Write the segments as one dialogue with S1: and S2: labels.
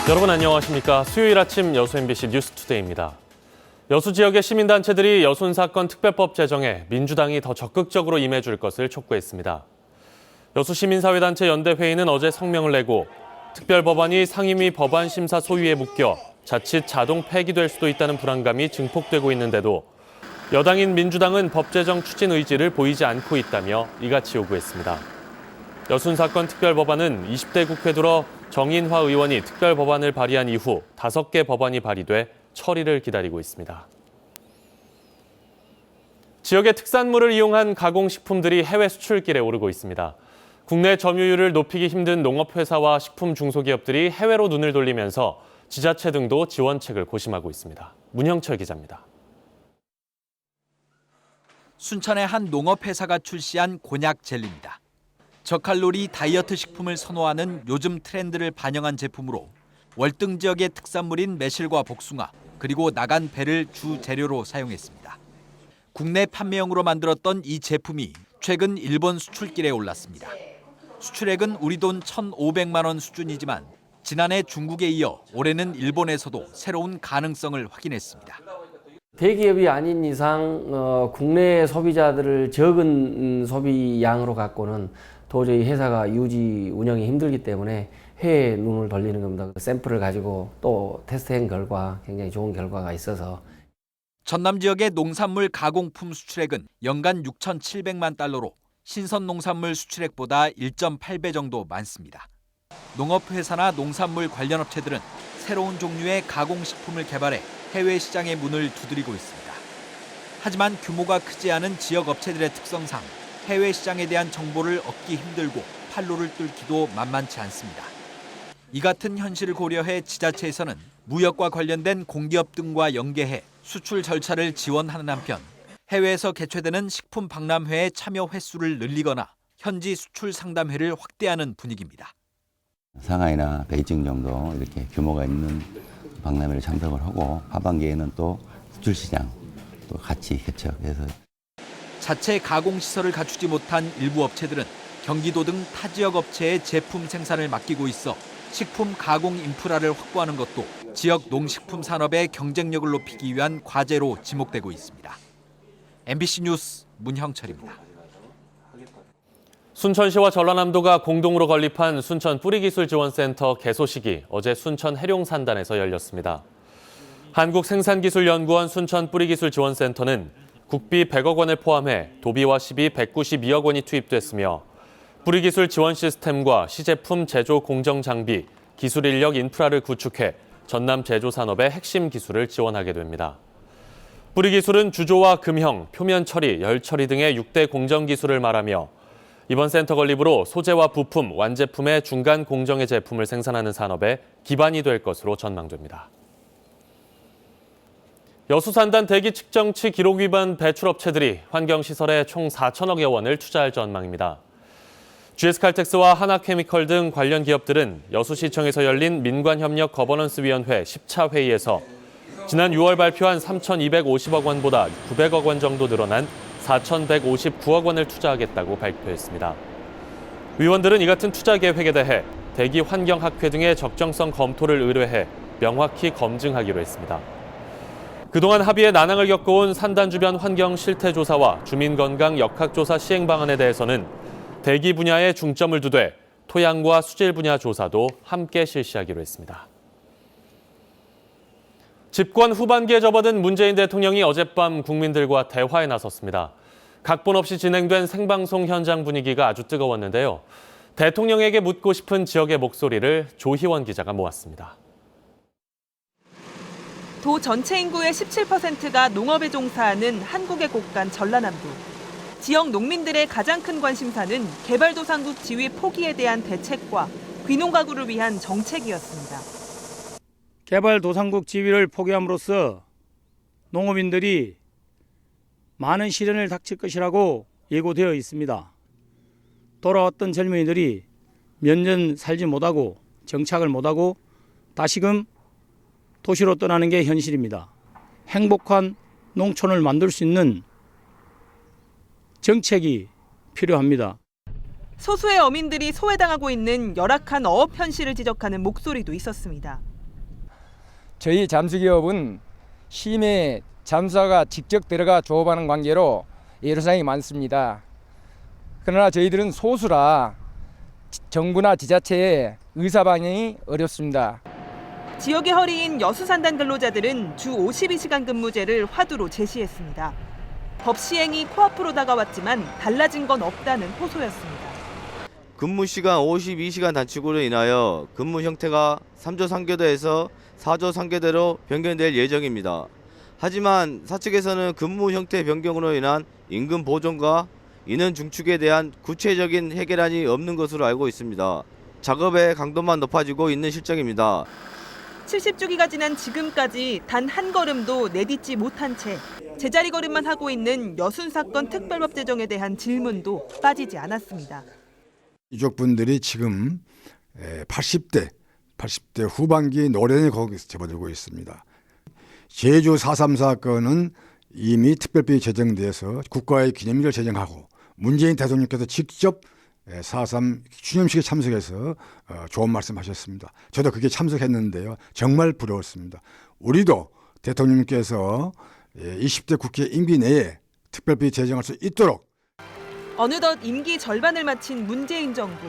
S1: 여러분 안녕하십니까? 수요일 아침 여수 MBC 뉴스투데이입니다. 여수 지역의 시민단체들이 여순 사건 특별법 제정에 민주당이 더 적극적으로 임해줄 것을 촉구했습니다. 여수 시민사회단체 연대회의는 어제 성명을 내고 특별법안이 상임위 법안 심사 소위에 묶여 자칫 자동 폐기될 수도 있다는 불안감이 증폭되고 있는데도 여당인 민주당은 법 제정 추진 의지를 보이지 않고 있다며 이같이 요구했습니다. 여순 사건 특별법안은 20대 국회 들어 정인화 의원이 특별법안을 발의한 이후 5개 법안이 발의돼 처리를 기다리고 있습니다. 지역의 특산물을 이용한 가공식품들이 해외 수출길에 오르고 있습니다. 국내 점유율을 높이기 힘든 농업회사와 식품 중소기업들이 해외로 눈을 돌리면서 지자체 등도 지원책을 고심하고 있습니다. 문형철 기자입니다.
S2: 순천의 한 농업회사가 출시한 곤약 젤리입니다. 저칼로리 다이어트 식품을 선호하는 요즘 트렌드를 반영한 제품으로 월등 지역의 특산물인 매실과 복숭아, 그리고 나간 배를 주 재료로 사용했습니다. 국내 판매용으로 만들었던 이 제품이 최근 일본 수출길에 올랐습니다. 수출액은 우리 돈 1,500만 원 수준이지만 지난해 중국에 이어 올해는 일본에서도 새로운 가능성을 확인했습니다.
S3: 대기업이 아닌 이상 국내 소비자들을 적은 소비 양으로 갖고는 도저히 회사가 유지 운영이 힘들기 때문에 해외에 눈을 돌리는 겁니다. 샘플을 가지고 또 테스트한 결과 굉장히 좋은 결과가 있어서.
S2: 전남 지역의 농산물 가공품 수출액은 연간 6,700만 달러로 신선 농산물 수출액보다 1.8배 정도 많습니다. 농업회사나 농산물 관련 업체들은 새로운 종류의 가공식품을 개발해 해외 시장의 문을 두드리고 있습니다. 하지만 규모가 크지 않은 지역 업체들의 특성상 해외 시장에 대한 정보를 얻기 힘들고 판로를 뚫기도 만만치 않습니다. 이 같은 현실을 고려해 지자체에서는 무역과 관련된 공기업 등과 연계해 수출 절차를 지원하는 한편 해외에서 개최되는 식품 박람회의 참여 횟수를 늘리거나 현지 수출 상담회를 확대하는 분위기입니다.
S4: 상하이나 베이징 정도 이렇게 규모가 있는 박람회를 참석을 하고 하반기에는 또 수출 시장 또 같이 개척해서
S2: 자체 가공시설을 갖추지 못한 일부 업체들은 경기도 등 타 지역 업체의 제품 생산을 맡기고 있어 식품 가공 인프라를 확보하는 것도 지역 농식품 산업의 경쟁력을 높이기 위한 과제로 지목되고 있습니다. MBC 뉴스 문형철입니다.
S1: 순천시와 전라남도가 공동으로 건립한 순천 뿌리기술지원센터 개소식이 어제 순천 해룡산단에서 열렸습니다. 한국생산기술연구원 순천 뿌리기술지원센터는 국비 100억 원을 포함해 도비와 시비 192억 원이 투입됐으며 뿌리기술 지원 시스템과 시제품 제조 공정 장비, 기술 인력 인프라를 구축해 전남 제조 산업의 핵심 기술을 지원하게 됩니다. 뿌리기술은 주조와 금형, 표면 처리, 열 처리 등의 6대 공정 기술을 말하며 이번 센터 건립으로 소재와 부품, 완제품의 중간 공정의 제품을 생산하는 산업의 기반이 될 것으로 전망됩니다. 여수산단 대기 측정치 기록 위반 배출업체들이 환경시설에 총 4천억여 원을 투자할 전망입니다. GS칼텍스와 하나케미컬 등 관련 기업들은 여수시청에서 열린 민관협력 거버넌스위원회 10차 회의에서 지난 6월 발표한 3,250억 원보다 900억 원 정도 늘어난 4,159억 원을 투자하겠다고 발표했습니다. 위원들은 이 같은 투자 계획에 대해 대기 환경학회 등의 적정성 검토를 의뢰해 명확히 검증하기로 했습니다. 그동안 합의에 난항을 겪어온 산단 주변 환경 실태 조사와 주민 건강 역학조사 시행 방안에 대해서는 대기 분야에 중점을 두되 토양과 수질 분야 조사도 함께 실시하기로 했습니다. 집권 후반기에 접어든 문재인 대통령이 어젯밤 국민들과 대화에 나섰습니다. 각본 없이 진행된 생방송 현장 분위기가 아주 뜨거웠는데요. 대통령에게 묻고 싶은 지역의 목소리를 조희원 기자가 모았습니다.
S5: 도 전체 인구의 17%가 농업에 종사하는 한국의 곳간 전라남도. 지역 농민들의 가장 큰 관심사는 개발도상국 지위 포기에 대한 대책과 귀농 가구를 위한 정책이었습니다.
S6: 개발도상국 지위를 포기함으로써 농업인들이 많은 시련을 닥칠 것이라고 예고되어 있습니다. 돌아왔던 젊은이들이 몇 년 살지 못하고 정착을 못하고 다시금 도시로 떠나는 게 현실입니다. 행복한 농촌을 만들 수 있는 정책이 필요합니다.
S5: 소수의 어민들이 소외당하고 있는 열악한 어업 현실을 지적하는 목소리도 있었습니다.
S7: 저희 잠수기업은 심해 잠수사가 직접 들어가 조업하는 관계로 애로사항이 많습니다. 그러나 저희들은 소수라 정부나 지자체의 의사 반영이 어렵습니다.
S5: 지역의 허리인 여수산단 근로자들은 주 52시간 근무제를 화두로 제시했습니다. 법 시행이 코앞으로 다가왔지만 달라진 건 없다는 호소였습니다.
S8: 근무 시간 52시간 단축으로 인하여 근무 형태가 3조 3교대에서 4조 3교대로 변경될 예정입니다. 하지만 사측에서는 근무 형태 변경으로 인한 임금 보존과 인원 중축에 대한 구체적인 해결안이 없는 것으로 알고 있습니다. 작업의 강도만 높아지고 있는 실정입니다.
S5: 70주기가 지난 지금까지 단 한 걸음도 내딛지 못한 채 제자리 걸음만 하고 있는 여순 사건 특별법 제정에 대한 질문도 빠지지 않았습니다.
S9: 유족분들이 지금 80대 후반기 노련히 거기서 접어들고 있습니다. 제주 4.3 사건은 이미 특별법이 제정돼서 국가의 기념일을 제정하고 문재인 대통령께서 직접 4.3 추념식에 참석해서 좋은 말씀하셨습니다. 저도 그게 참석했는데요. 정말 부러웠습니다. 우리도 대통령께서 20대 국회 임기 내에 특별법이 제정할 수 있도록
S5: 어느덧 임기 절반을 마친 문재인 정부.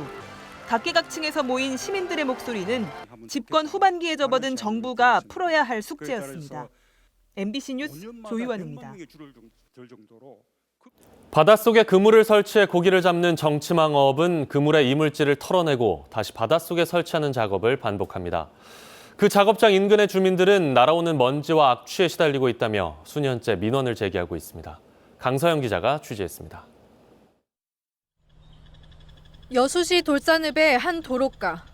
S5: 각계각층에서 모인 시민들의 목소리는 집권 후반기에 접어든 정부가 풀어야 할 숙제였습니다. MBC 뉴스 조유원입니다.
S1: 바닷속에 그물을 설치해 고기를 잡는 정치망어업은 그물의 이물질을 털어내고 다시 바닷속에 설치하는 작업을 반복합니다. 그 작업장 인근의 주민들은 날아오는 먼지와 악취에 시달리고 있다며 수년째 민원을 제기하고 있습니다. 강서영 기자가 취재했습니다.
S10: 여수시 돌산읍의 한 도로가.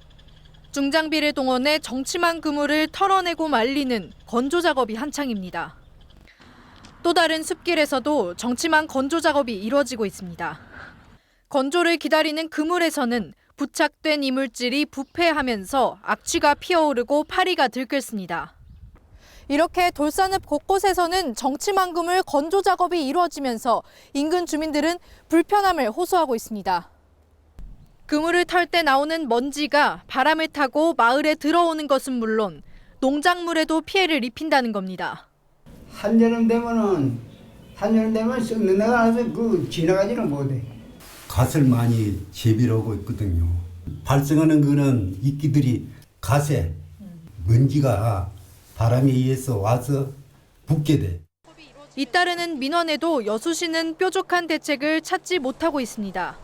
S10: 중장비를 동원해 정치망 그물을 털어내고 말리는 건조 작업이 한창입니다. 또 다른 숲길에서도 정치망 건조 작업이 이루어지고 있습니다. 건조를 기다리는 그물에서는 부착된 이물질이 부패하면서 악취가 피어오르고 파리가 들끓습니다. 이렇게 돌산읍 곳곳에서는 정치망 그물 건조 작업이 이루어지면서 인근 주민들은 불편함을 호소하고 있습니다. 그물을 털 때 나오는 먼지가 바람을 타고 마을에 들어오는 것은 물론 농작물에도 피해를 입힌다는 겁니다.
S11: 한여름 되면 썩는 데가 나서 지나가지는 못해.
S12: 갓을 많이 재배를 하고 있거든요. 발생하는 거는 이끼들이 갓에 먼지가 바람에 의해서 와서 붙게 돼.
S10: 잇따르는 민원에도 여수시는 뾰족한 대책을 찾지 못하고 있습니다.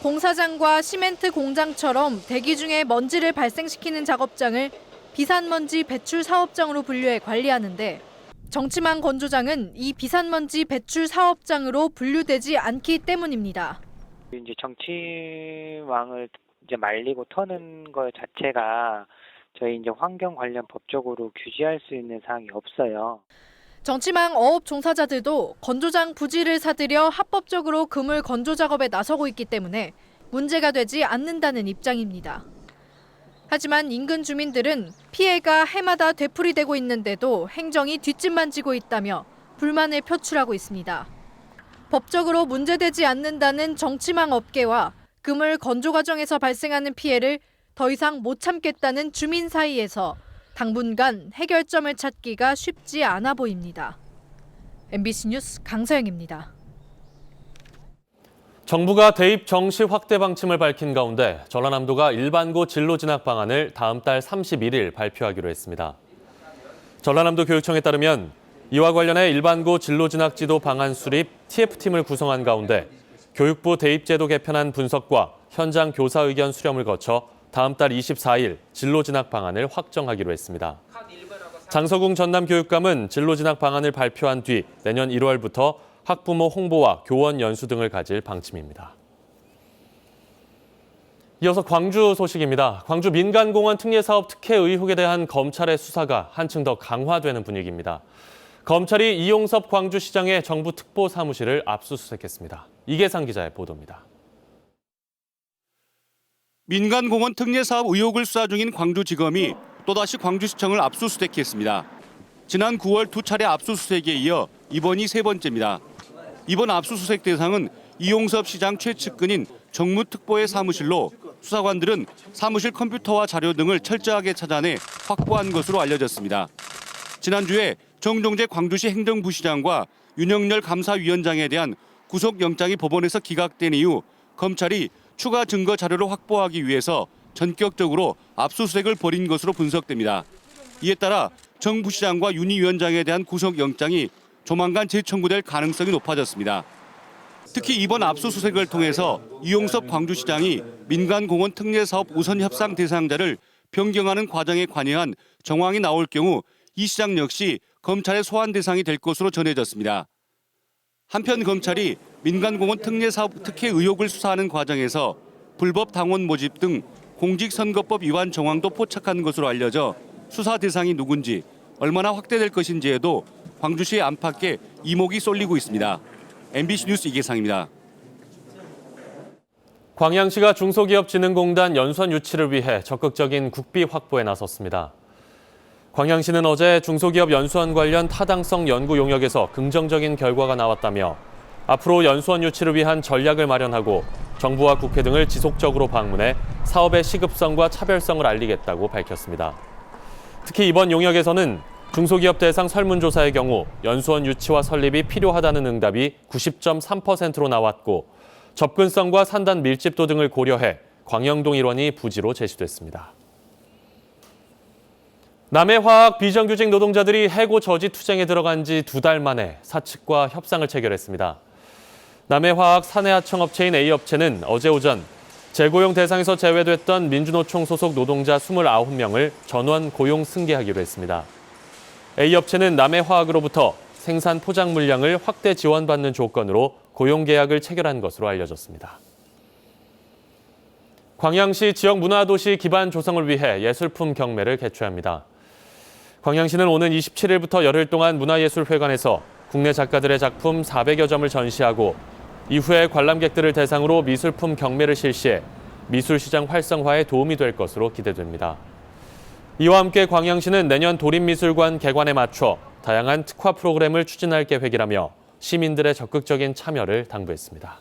S10: 공사장과 시멘트 공장처럼 대기 중에 먼지를 발생시키는 작업장을 비산먼지 배출 사업장으로 분류해 관리하는데 정치망 건조장은 이 비산먼지 배출 사업장으로 분류되지 않기 때문입니다.
S13: 이제 정치망을 이제 말리고 터는 것 자체가 저희 이제 환경 관련 법적으로 규제할 수 있는 사항이 없어요.
S10: 정치망 어업 종사자들도 건조장 부지를 사들여 합법적으로 그물 건조 작업에 나서고 있기 때문에 문제가 되지 않는다는 입장입니다. 하지만 인근 주민들은 피해가 해마다 되풀이되고 있는데도 행정이 뒷짐만 지고 있다며 불만을 표출하고 있습니다. 법적으로 문제되지 않는다는 정치망 업계와 그물 건조 과정에서 발생하는 피해를 더 이상 못 참겠다는 주민 사이에서 당분간 해결점을 찾기가 쉽지 않아 보입니다. MBC 뉴스 강서영입니다.
S1: 정부가 대입 정시 확대 방침을 밝힌 가운데 전라남도가 일반고 진로 진학 방안을 다음 달 31일 발표하기로 했습니다. 전라남도 교육청에 따르면 이와 관련해 일반고 진로 진학 지도 방안 수립 TF팀을 구성한 가운데 교육부 대입제도 개편안 분석과 현장 교사 의견 수렴을 거쳐 다음 달 24일 진로 진학 방안을 확정하기로 했습니다. 장서궁 전남교육감은 진로 진학 방안을 발표한 뒤 내년 1월부터 학부모 홍보와 교원 연수 등을 가질 방침입니다. 이어서 광주 소식입니다. 광주 민간공원 특례사업 특혜 의혹에 대한 검찰의 수사가 한층 더 강화되는 분위기입니다. 검찰이 이용섭 광주시장의 정부 특보 사무실을 압수수색했습니다. 이계상 기자의 보도입니다.
S14: 민간공원 특례사업 의혹을 수사 중인 광주지검이 또다시 광주시청을 압수수색했습니다. 지난 9월 2차례 압수수색에 이어 이번이 세 번째입니다. 이번 압수수색 대상은 이용섭 시장 최측근인 정무특보의 사무실로 수사관들은 사무실 컴퓨터와 자료 등을 철저하게 찾아내 확보한 것으로 알려졌습니다. 지난주에 정종재 광주시 행정부시장과 윤영열 감사위원장에 대한 구속영장이 법원에서 기각된 이후 검찰이 추가 증거 자료를 확보하기 위해서 전격적으로 압수수색을 벌인 것으로 분석됩니다. 이에 따라 정 부시장과 윤 위원장에 대한 구속영장이 조만간 재청구될 가능성이 높아졌습니다. 특히 이번 압수수색을 통해서 이용섭 광주시장이 민간공원 특례사업 우선 협상 대상자를 변경하는 과정에 관여한 정황이 나올 경우 이 시장 역시 검찰의 소환 대상이 될 것으로 전해졌습니다. 한편 검찰이 민간공원 특례사업 특혜 의혹을 수사하는 과정에서 불법 당원 모집 등 공직선거법 위반 정황도 포착한 것으로 알려져 수사 대상이 누군지 얼마나 확대될 것인지에도 광주시의 안팎에 이목이 쏠리고 있습니다. MBC 뉴스 이계상입니다.
S1: 광양시가 중소기업진흥공단 연수원 유치를 위해 적극적인 국비 확보에 나섰습니다. 광양시는 어제 중소기업 연수원 관련 타당성 연구 용역에서 긍정적인 결과가 나왔다며 앞으로 연수원 유치를 위한 전략을 마련하고 정부와 국회 등을 지속적으로 방문해 사업의 시급성과 차별성을 알리겠다고 밝혔습니다. 특히 이번 용역에서는 중소기업 대상 설문조사의 경우 연수원 유치와 설립이 필요하다는 응답이 90.3%로 나왔고 접근성과 산단 밀집도 등을 고려해 광영동 일원이 부지로 제시됐습니다. 남해화학 비정규직 노동자들이 해고 저지 투쟁에 들어간 지 2달 만에 사측과 협상을 체결했습니다. 남해화학 사내하청 업체인 A업체는 어제 오전 재고용 대상에서 제외됐던 민주노총 소속 노동자 29명을 전원 고용 승계하기로 했습니다. A업체는 남해화학으로부터 생산 포장 물량을 확대 지원받는 조건으로 고용계약을 체결한 것으로 알려졌습니다. 광양시 지역문화도시 기반 조성을 위해 예술품 경매를 개최합니다. 광양시는 오는 27일부터 열흘 동안 문화예술회관에서 국내 작가들의 작품 400여 점을 전시하고 이후에 관람객들을 대상으로 미술품 경매를 실시해 미술시장 활성화에 도움이 될 것으로 기대됩니다. 이와 함께 광양시는 내년 도립미술관 개관에 맞춰 다양한 특화 프로그램을 추진할 계획이라며 시민들의 적극적인 참여를 당부했습니다.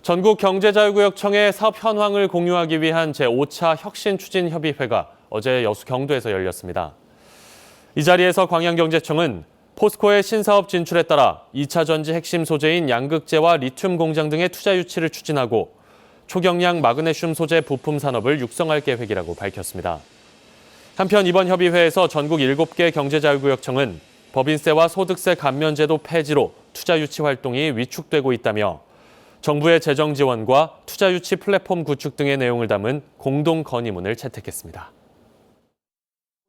S1: 전국경제자유구역청의 사업 현황을 공유하기 위한 제5차 혁신추진협의회가 어제 여수 경도에서 열렸습니다. 이 자리에서 광양경제청은 포스코의 신사업 진출에 따라 2차 전지 핵심 소재인 양극재와 리튬 공장 등의 투자 유치를 추진하고 초경량 마그네슘 소재 부품 산업을 육성할 계획이라고 밝혔습니다. 한편 이번 협의회에서 전국 7개 경제자유구역청은 법인세와 소득세 감면제도 폐지로 투자 유치 활동이 위축되고 있다며 정부의 재정 지원과 투자 유치 플랫폼 구축 등의 내용을 담은 공동 건의문을 채택했습니다.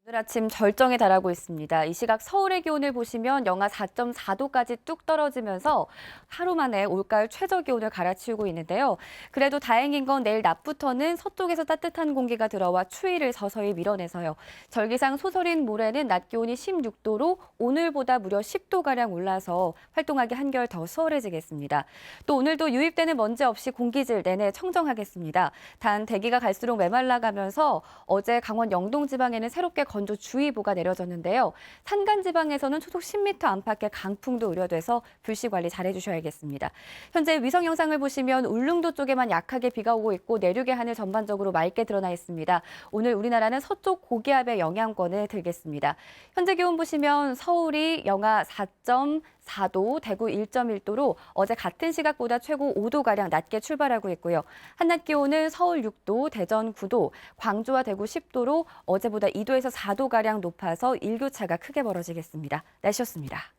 S15: 오늘 아침 절정에 달하고 있습니다. 이 시각 서울의 기온을 보시면 영하 4.4도까지 뚝 떨어지면서 하루 만에 올가을 최저 기온을 갈아치우고 있는데요. 그래도 다행인 건 내일 낮부터는 서쪽에서 따뜻한 공기가 들어와 추위를 서서히 밀어내서요. 절기상 소설인 모레는 낮 기온이 16도로 오늘보다 무려 10도가량 올라서 활동하기 한결 더 수월해지겠습니다. 또 오늘도 유입되는 먼지 없이 공기질 내내 청정하겠습니다. 단 대기가 갈수록 메말라가면서 어제 강원 영동 지방에는 새롭게 건조주의보가 내려졌는데요. 산간지방에서는 초속 10m 안팎의 강풍도 우려돼서 불씨 관리 잘해주셔야겠습니다. 현재 위성 영상을 보시면 울릉도 쪽에만 약하게 비가 오고 있고 내륙의 하늘 전반적으로 맑게 드러나 있습니다. 오늘 우리나라는 서쪽 고기압의 영향권을 들겠습니다. 현재 기온 보시면 서울이 영하 4.4도, 대구 1.1도로 어제 같은 시각보다 최고 5도가량 낮게 출발하고 있고요. 한낮 기온은 서울 6도, 대전 9도, 광주와 대구 10도로 어제보다 2도에서 4도가량 높아서 일교차가 크게 벌어지겠습니다. 날씨였습니다.